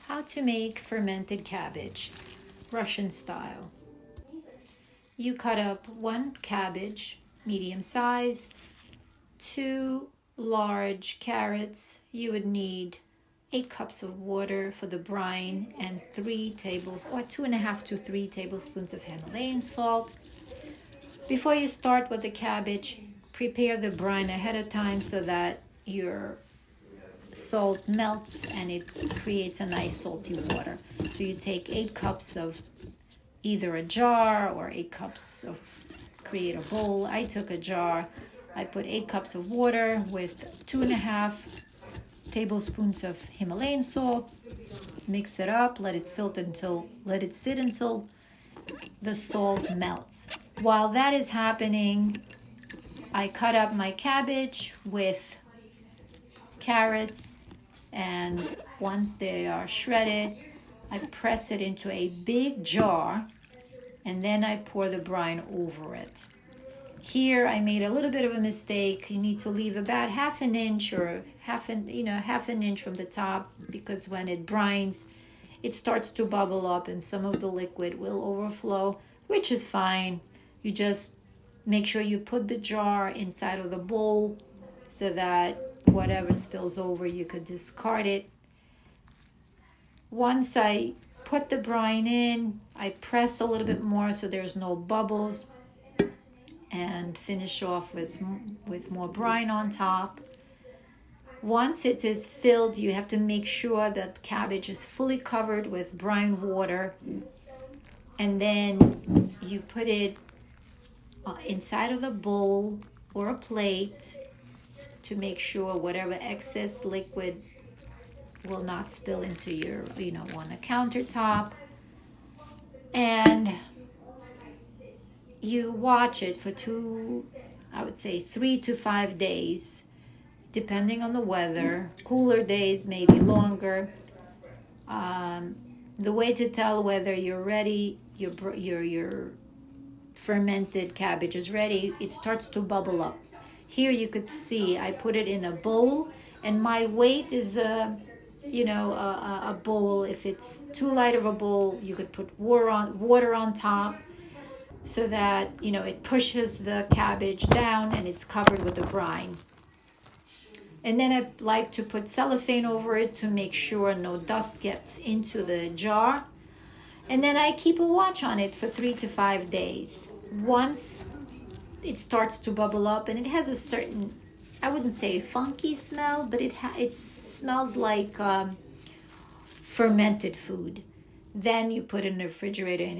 How to make fermented cabbage, Russian style. You cut up one cabbage, medium size, 2 large carrots. You would need 8 cups of water for the brine and 2.5 to 3 tablespoons of Himalayan salt. Before you start with the cabbage, prepare the brine ahead of time so that your salt melts and it creates a nice salty water. So you take 8 cups of either a jar or 8 cups of, create a bowl. I took a jar. I put 8 cups of water with 2.5 tablespoons of Himalayan salt. Mix it up, let it sit until the salt melts. While that is happening, I cut up my cabbage with carrots, and once they are shredded, I press it into a big jar, and then I pour the brine over it. Here I made a little bit of a mistake. You need to leave about half an inch or half an inch from the top, because when it brines, it starts to bubble up and some of the liquid will overflow, which is fine. You just make sure you put the jar inside of the bowl so that whatever spills over, you could discard it. Once I put the brine in, I press a little bit more so there's no bubbles, and finish off with more brine on top. Once it is filled, you have to make sure that cabbage is fully covered with brine water, and then you put it inside of the bowl or a plate to make sure whatever excess liquid will not spill into your, on the countertop. And you watch it for 3 to 5 days, depending on the weather. Cooler days, maybe longer. The way to tell whether you're ready, your fermented cabbage is ready, it starts to bubble up. Here you could see I put it in a bowl, and my weight is a bowl. If it's too light of a bowl, you could put water on top so that it pushes the cabbage down and it's covered with the brine. And then I like to put cellophane over it to make sure no dust gets into the jar. And then I keep a watch on it for 3 to 5 days. Once it starts to bubble up, and it has a certain, I wouldn't say funky smell, but it smells like fermented food. Then you put it in the refrigerator and